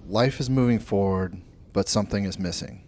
Life is moving forward, but something is missing.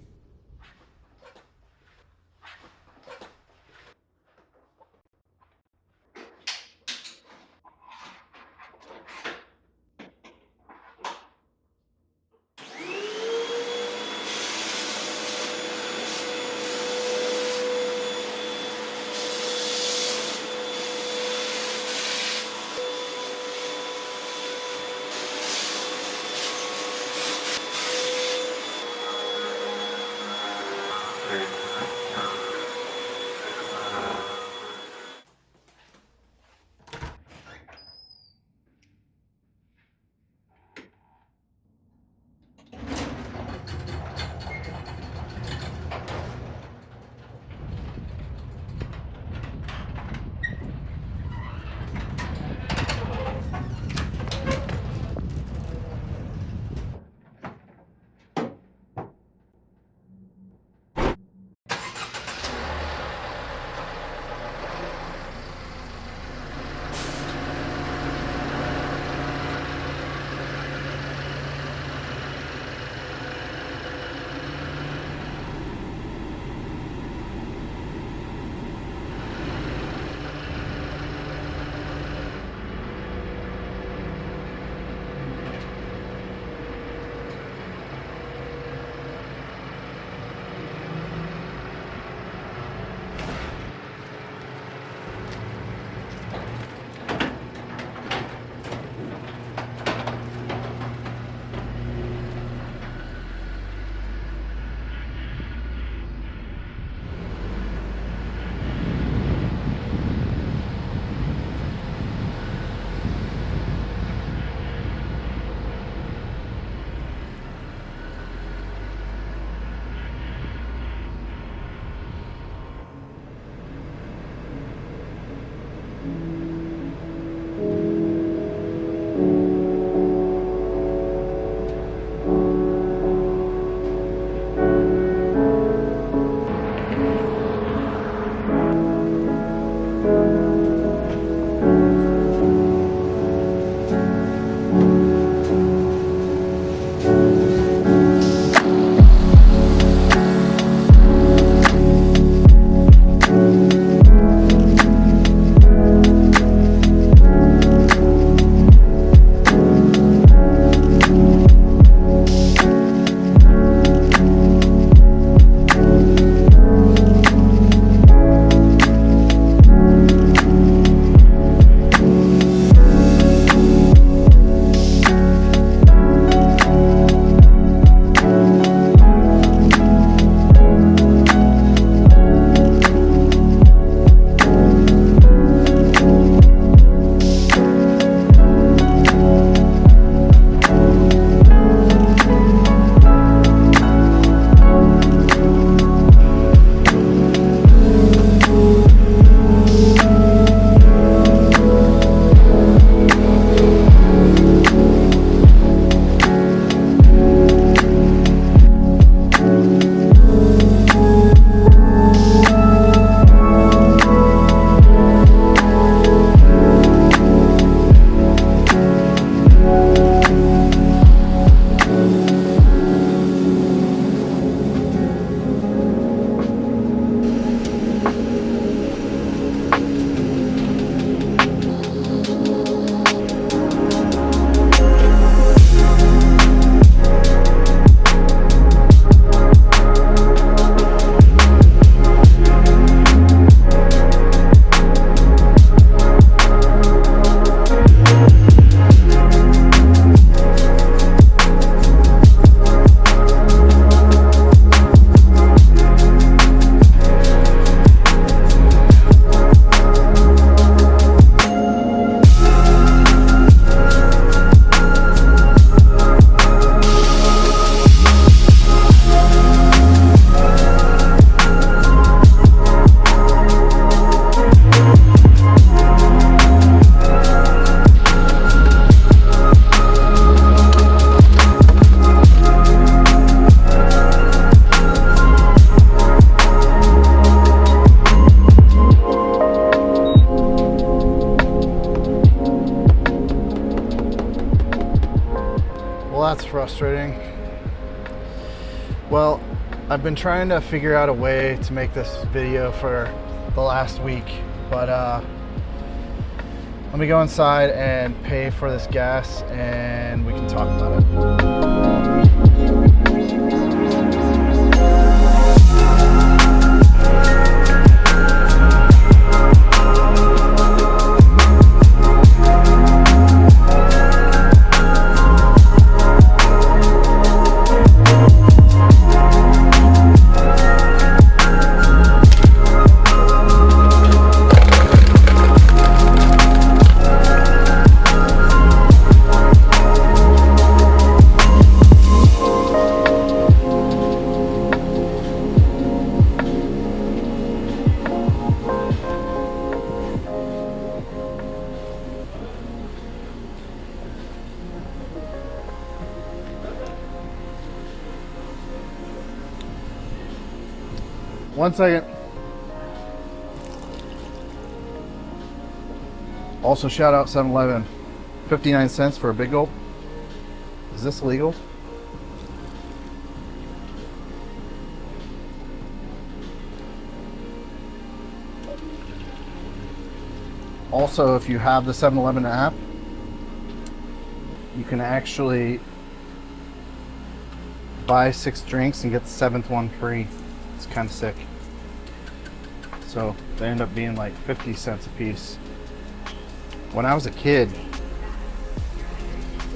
frustrating. Well, I've been trying to figure out a way to make this video for the last week, but let me go inside and pay for this gas and we can talk about it. One second. Also shout out 7-Eleven. 59 cents for a big gulp. Is this legal? Also, if you have the 7-Eleven app, you can actually buy 6 drinks and get the 7th one free. It's kind of sick. So they end up being like 50 cents a piece. When I was a kid,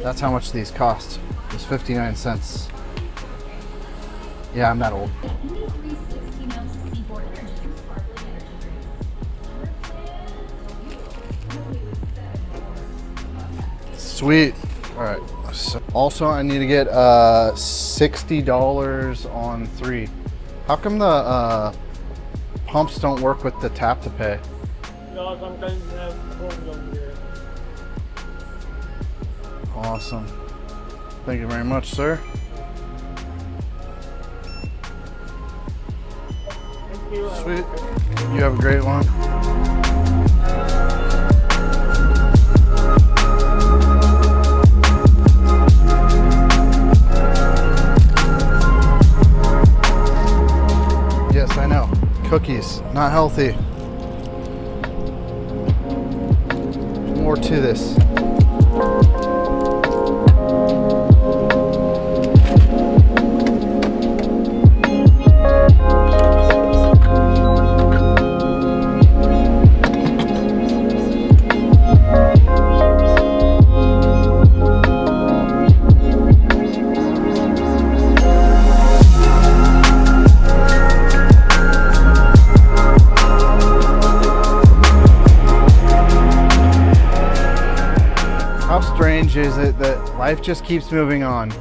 that's how much these cost. It was 59 cents. Yeah, I'm that old. Sweet. All right. So also, I need to get $60 on 3. How come the pumps don't work with the tap to pay? No, sometimes you have phones on here. Awesome. Thank you very much, sir. Thank you. Sweet. You have a great one. Yes, I know. Cookies, not healthy. More to this. How strange is it that life just keeps moving on?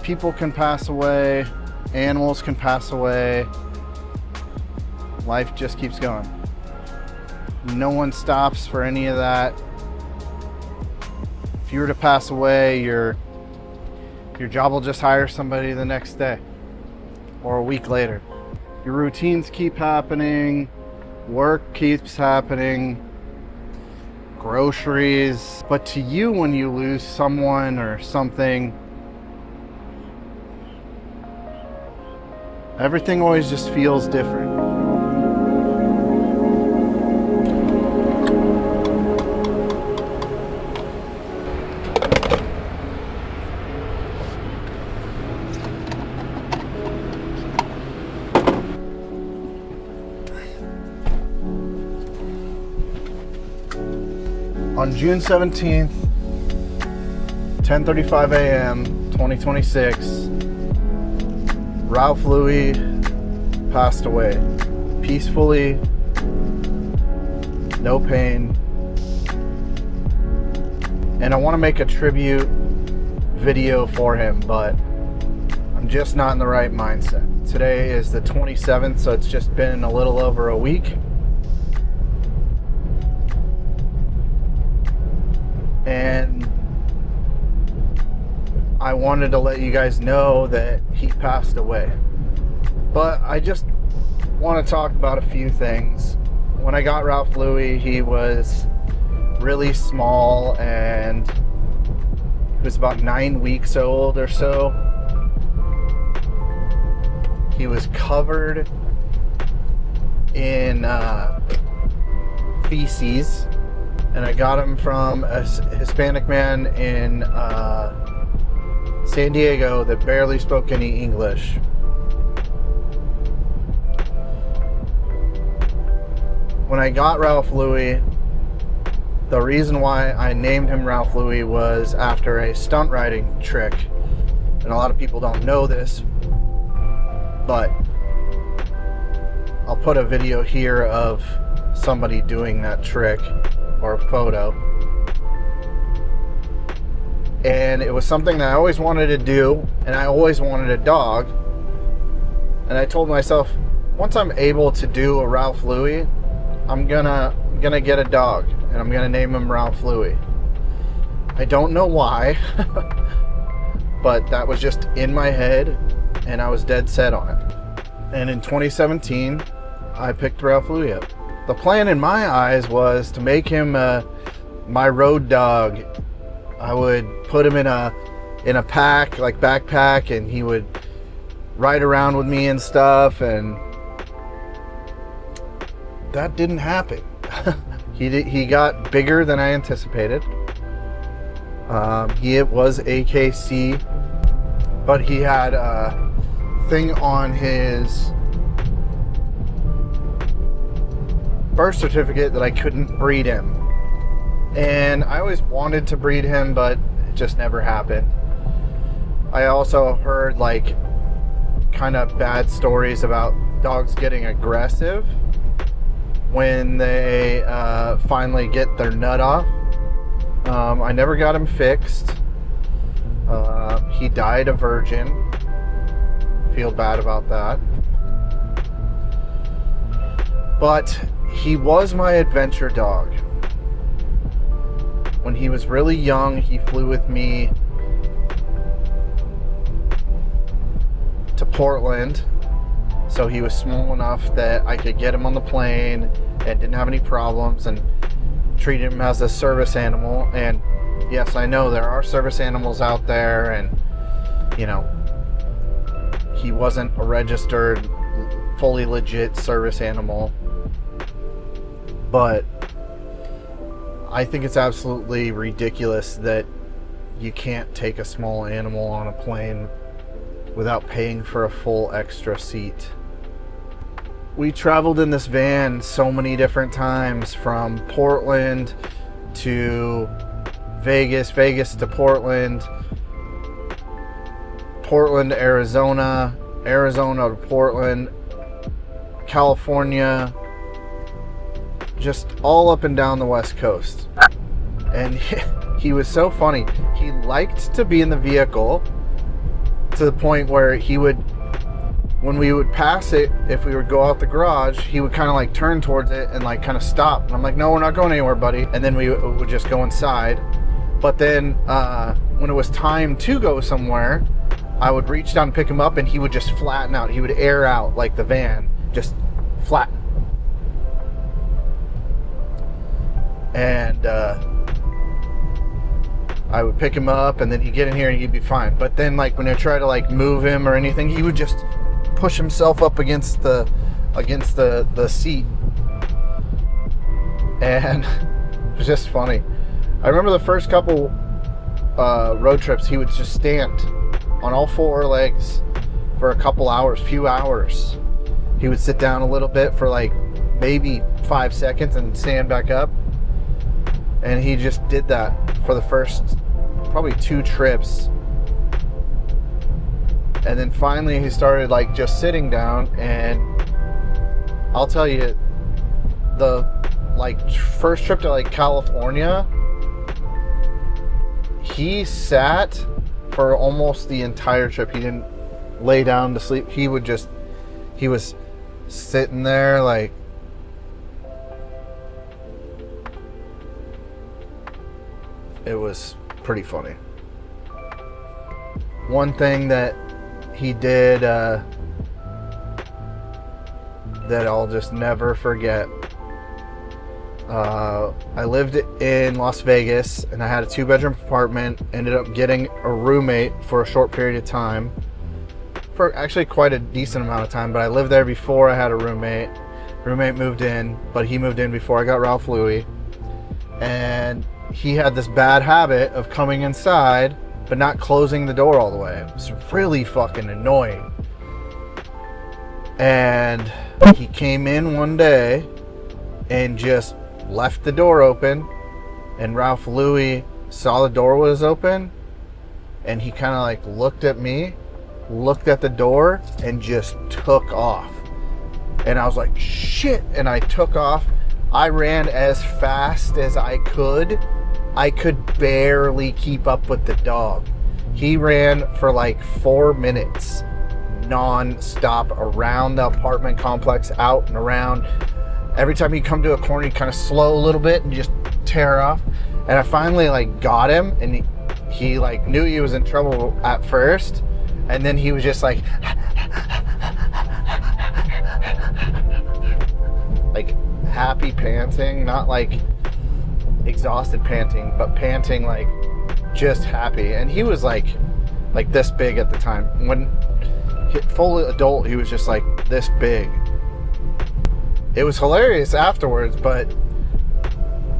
People can pass away, animals can pass away, life just keeps going. No one stops for any of that. If you were to pass away, your job will just hire somebody the next day or a week later. Your routines keep happening, work keeps happening, groceries. But to you, when you lose someone or something, everything always just feels different. On June 17th, 10:35 a.m., 2026, Ralph Louis passed away peacefully, no pain. And I want to make a tribute video for him, but I'm just not in the right mindset. Today is the 27th, so it's just been a little over a week. And I wanted to let you guys know that he passed away. But I just want to talk about a few things. When I got Ralph Louis, he was really small and He was about 9 weeks old or so. He was covered in feces, and I got him from a Hispanic man in San Diego that barely spoke any English. When I got Ralph Louis, the reason why I named him Ralph Louis was after a stunt riding trick. And a lot of people don't know this, but I'll put a video here of somebody doing that trick, or a photo. And it was something that I always wanted to do, and I always wanted a dog. And I told myself, once I'm able to do a Ralph Louis, I'm gonna get a dog, and I'm gonna name him Ralph Louis. I don't know why, but that was just in my head, and I was dead set on it. And in 2017, I picked Ralph Louis up. The plan in my eyes was to make him my road dog. I would put him in a pack, like backpack, and he would ride around with me and stuff, and that didn't happen. He got bigger than I anticipated. He was AKC, but he had a thing on his birth certificate that I couldn't breed him. And I always wanted to breed him, but it just never happened. I also heard like kind of bad stories about dogs getting aggressive when they finally get their nut off. I never got him fixed. He died a virgin. Feel bad about that. But he was my adventure dog. When he was really young, he flew with me to Portland. So he was small enough that I could get him on the plane and didn't have any problems, and treat him as a service animal. And yes, I know there are service animals out there, and you know, he wasn't a registered, fully legit service animal, but I think it's absolutely ridiculous that you can't take a small animal on a plane without paying for a full extra seat. We traveled in this van so many different times, from Portland to Vegas, Vegas to Portland, Portland to Arizona, Arizona to Portland, California, just all up and down the West Coast. And he was so funny. He liked to be in the vehicle to the point where he would, when we would pass it, if we would go out the garage, he would kind of like turn towards it and like kind of stop. And I'm like, no, we're not going anywhere, buddy. And then we would just go inside. But then when it was time to go somewhere, I would reach down and pick him up, and he would just flatten out. He would air out like the van, just flatten. And I would pick him up, and then he'd get in here and he'd be fine. But then like when I try to like move him or anything, he would just push himself up against the seat. And it was just funny. I remember the first couple road trips, he would just stand on all four legs for a couple hours, few hours. He would sit down a little bit for like maybe 5 seconds and stand back up. And he just did that for the first probably 2 trips. And then finally he started like just sitting down, and I'll tell you, the like first trip to like California, he sat for almost the entire trip. He didn't lay down to sleep. He was sitting there like, it was pretty funny. One thing that he did that I'll just never forget. I lived in Las Vegas, and I had a 2-bedroom apartment. Ended up getting a roommate for a short period of time, for actually quite a decent amount of time, but I lived there before I had a roommate. Roommate moved in, but he moved in before I got Ralph Louis, and he had this bad habit of coming inside but not closing the door all the way. It was really fucking annoying. And he came in one day and just left the door open, and Ralph Louis saw the door was open, and he kind of like looked at me, looked at the door, and just took off. And I was like, shit, and I took off. I ran as fast as I could. I could barely keep up with the dog. He ran for like 4 minutes non-stop around the apartment complex, out and around. Every time he'd come to a corner, he'd kind of slow a little bit and just tear off. And I finally like got him, and he like knew he was in trouble at first, and then he was just like like happy panting, not like exhausted panting, but panting like just happy. And he was like this big at the time. When full adult, he was just like this big. It was hilarious afterwards, but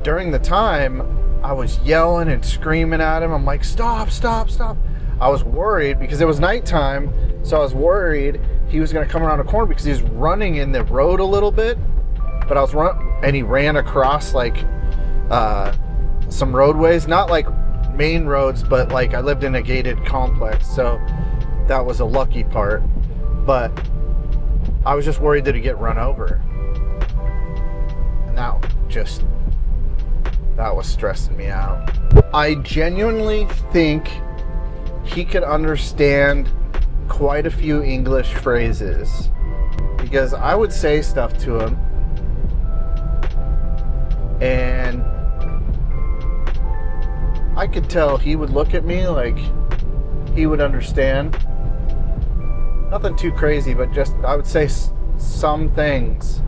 during the time I was yelling and screaming at him. I'm like, stop, stop, stop. I was worried because it was nighttime, so I was worried he was going to come around a corner because he was running in the road a little bit. But I was and he ran across like some roadways, not like main roads, but like I lived in a gated complex, so that was a lucky part. But I was just worried that he'd get run over, and that was stressing me out. I genuinely think he could understand quite a few English phrases, because I would say stuff to him and I could tell he would look at me like he would understand. Nothing too crazy, but just I would say some things,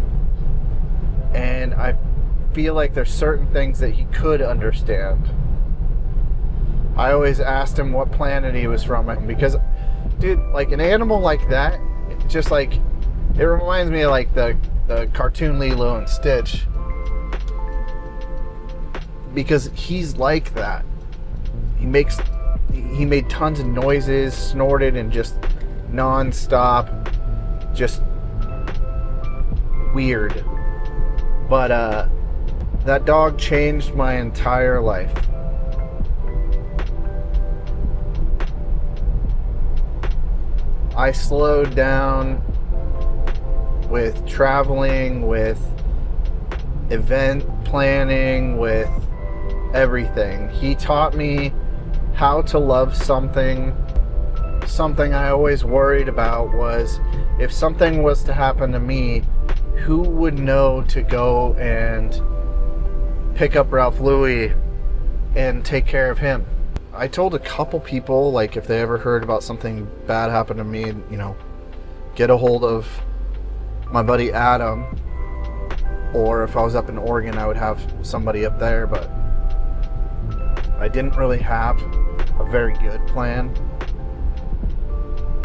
and I feel like there's certain things that he could understand. I always asked him what planet he was from, because dude, like an animal like that, just like, it reminds me of like the cartoon Lilo and Stitch, because he's like that. He made tons of noises, snorted, and just non-stop, just weird. But that dog changed my entire life. I slowed down with traveling, with event planning, with everything. He taught me how to love something. Something I always worried about was, if something was to happen to me, who would know to go and pick up Ralph Louis and take care of him? I told a couple people, like, if they ever heard about something bad happen to me, you know, get a hold of my buddy Adam, or if I was up in Oregon, I would have somebody up there. But I didn't really have a very good plan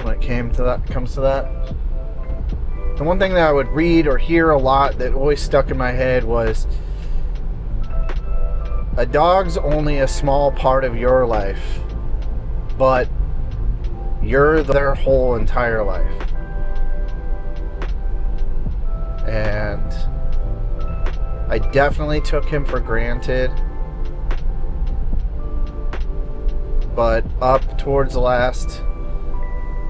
when it comes to that. The one thing that I would read or hear a lot that always stuck in my head was, a dog's only a small part of your life, but you're their whole entire life. And I definitely took him for granted. But up towards the last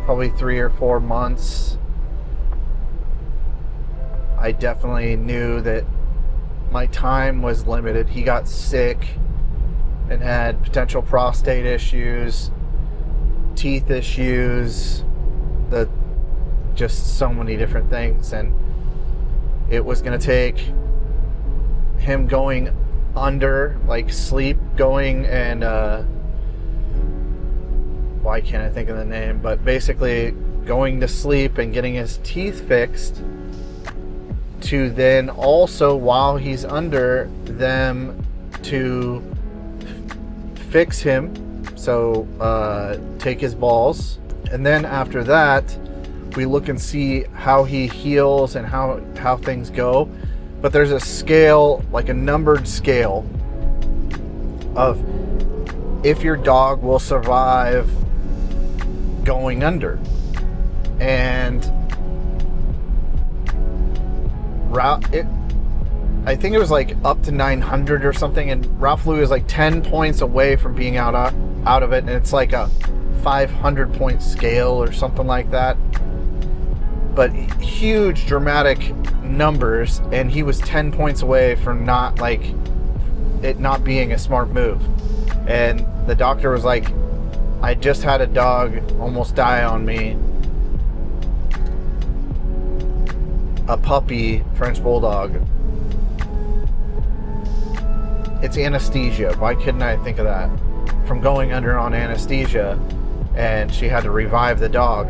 probably 3 or 4 months, I definitely knew that my time was limited. He got sick and had potential prostate issues, teeth issues, just so many different things. And it was going to take him going under, like sleep, going and why can't I think of the name, but basically going to sleep and getting his teeth fixed to then also, while he's under them, to fix him, so take his balls, and then after that we look and see how he heals and how things go. But there's a scale, like a numbered scale, of if your dog will survive going under. And I think it was like up to 900 or something, and Ralph Louis was like 10 points away from being out of it, and it's like a 500 point scale or something like that. But huge dramatic numbers, and he was 10 points away from not being a smart move. And the doctor was like, I just had a dog almost die on me, a puppy French Bulldog. It's anesthesia. Why couldn't I think of that? From going under on anesthesia, and she had to revive the dog.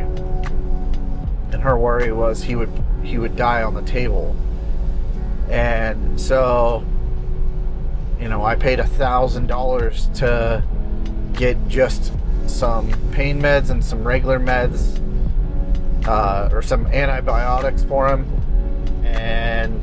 And her worry was he would die on the table. And so, I paid $1,000 to get just some pain meds and some regular meds, or some antibiotics for him. And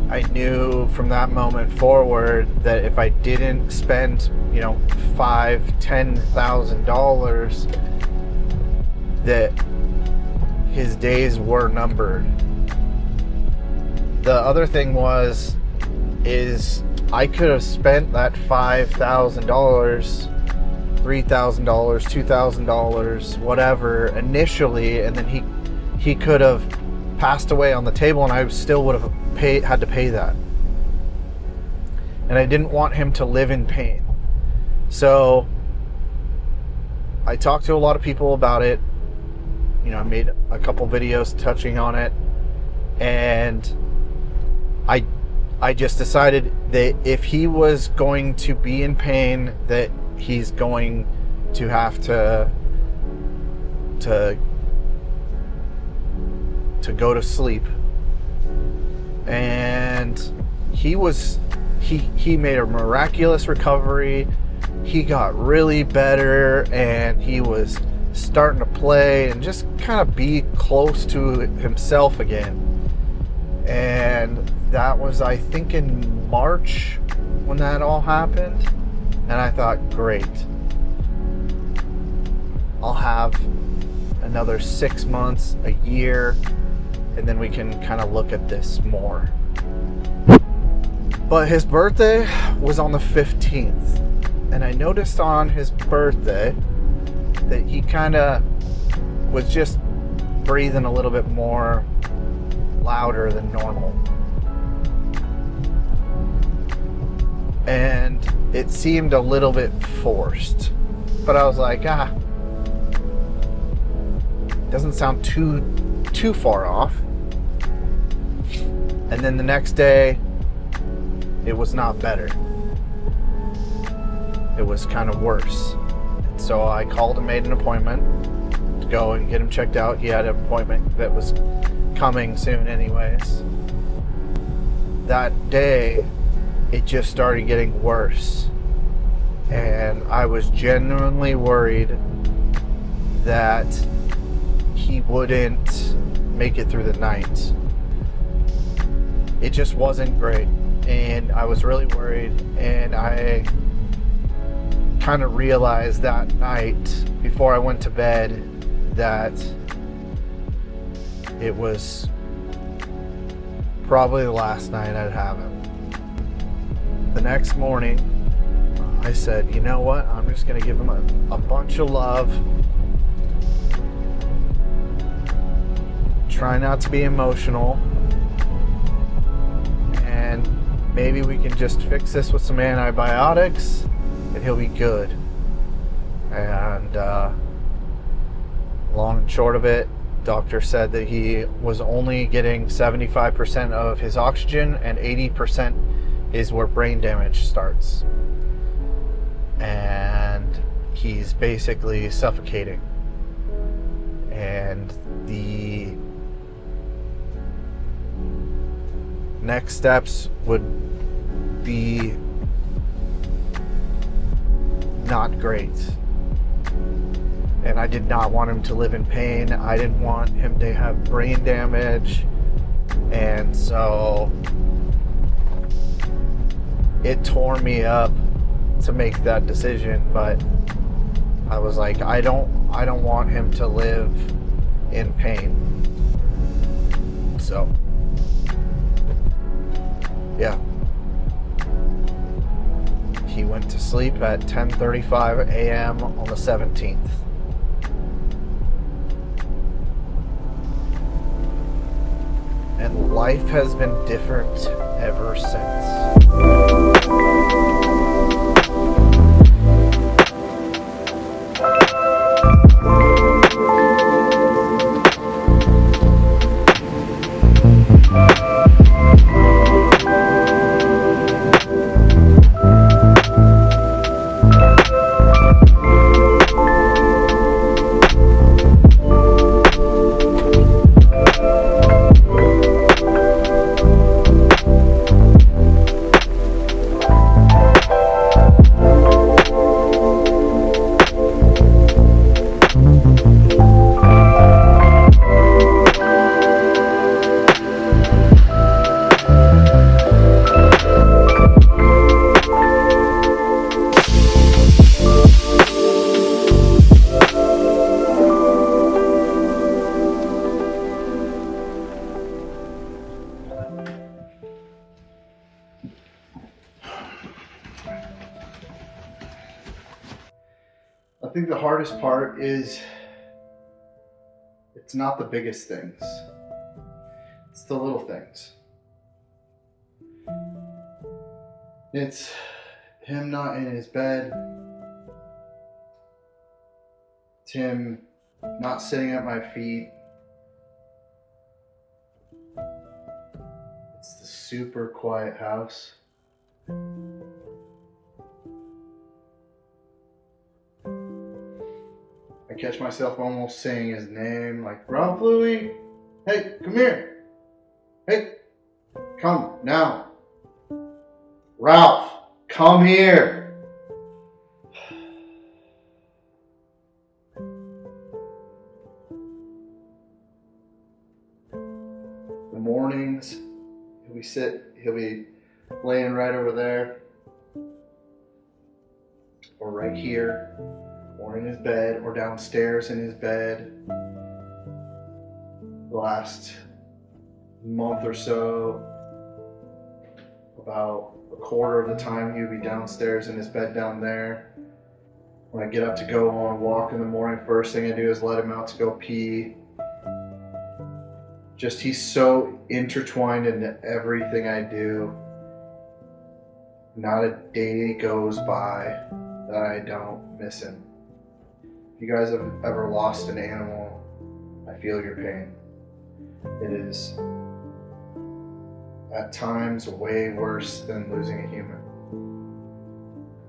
I knew from that moment forward that if I didn't spend, $5,000-$10,000, that his days were numbered. The other thing is I could have spent that $5,000, $3,000, $2,000, whatever, initially, and then he could have passed away on the table, and I still would have had to pay that. And I didn't want him to live in pain. So I talked to a lot of people about it. I made a couple videos touching on it, and I just decided that if he was going to be in pain, that he's going to have to go to sleep. And he made a miraculous recovery. He got really better, and he was starting to play and just kind of be close to himself again. And that was, I think, in March when that all happened. And I thought, great, I'll have another 6 months, a year, and then we can kind of look at this more. But his birthday was on the 15th, and I noticed on his birthday that he kind of was just breathing a little bit more louder than normal. And it seemed a little bit forced. But I was like, doesn't sound too far off. And then the next day, it was not better. It was kind of worse. And so I called and made an appointment to go and get him checked out. He had an appointment that was coming soon anyways. That day, it just started getting worse. And I was genuinely worried that he wouldn't make it through the night. It just wasn't great, and I was really worried, and I kind of realized that night before I went to bed that it was probably the last night I'd have him. The next morning, I said, you know what, I'm just going to give him a bunch of love. Try not to be emotional. And maybe we can just fix this with some antibiotics and he'll be good. And long and short of it, doctor said that he was only getting 75% of his oxygen, and 80% is where brain damage starts. And he's basically suffocating. And the next steps would be not great. And I did not want him to live in pain. I didn't want him to have brain damage. And so it tore me up to make that decision, but I was like, I don't want him to live in pain. So yeah. He went to sleep at 10:35 a.m. on the 17th. And life has been different ever since. I think the hardest part is it's not the biggest things. It's the little things. It's him not in his bed. It's him not sitting at my feet. It's the super quiet house. I catch myself almost saying his name, like, Ralph Louie, hey, come here. Hey, come now. Ralph, come here. The mornings, he'll be laying right over there, or right here, or in his bed, or downstairs in his bed. The last month or so, about a quarter of the time he would be downstairs in his bed down there. When I get up to go on a walk in the morning, first thing I do is let him out to go pee. Just, he's so intertwined into everything I do. Not a day goes by that I don't miss him. If you guys have ever lost an animal, I feel your pain. It is at times way worse than losing a human.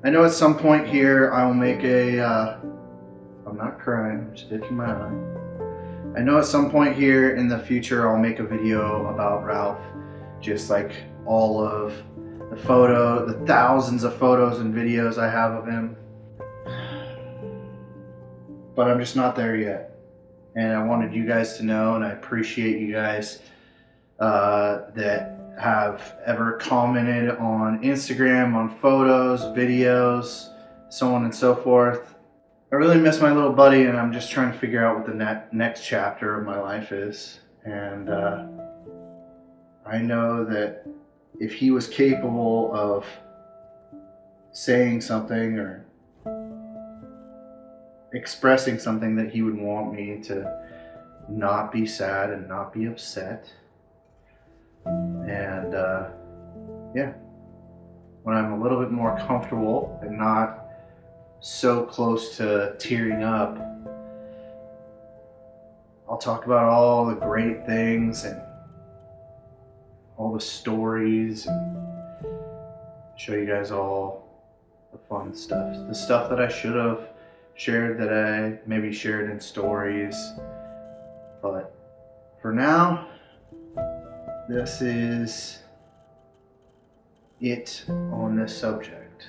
I know at some point here I will make I'm not crying, I'm just itching my eye. I know at some point here in the future I'll make a video about Ralph, just like all of the thousands of photos and videos I have of him. But I'm just not there yet. And I wanted you guys to know, and I appreciate you guys that have ever commented on Instagram, on photos, videos, so on and so forth. I really miss my little buddy, and I'm just trying to figure out what the next chapter of my life is. And I know that if he was capable of saying something or expressing something, that he would want me to not be sad and not be upset. And yeah, when I'm a little bit more comfortable and not so close to tearing up, I'll talk about all the great things and all the stories and show you guys all the fun stuff. The stuff that I should have shared that I maybe shared in stories. But for now, this is it on this subject.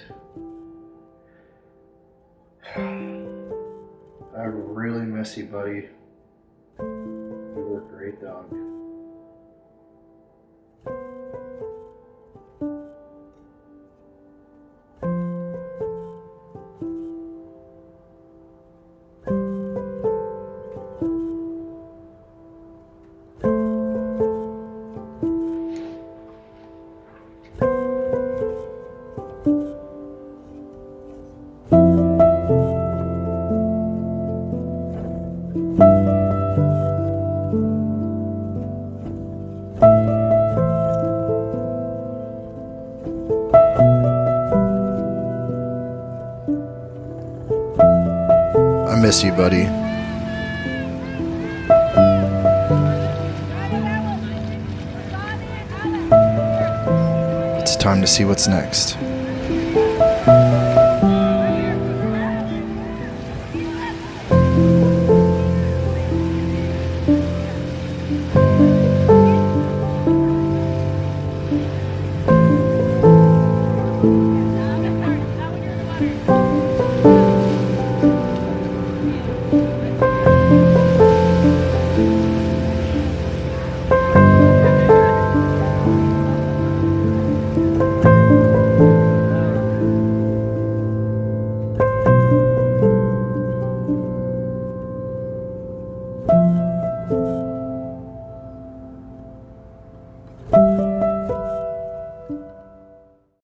I really miss you, buddy. You were a great dog. I miss you, buddy. It's time to see what's next.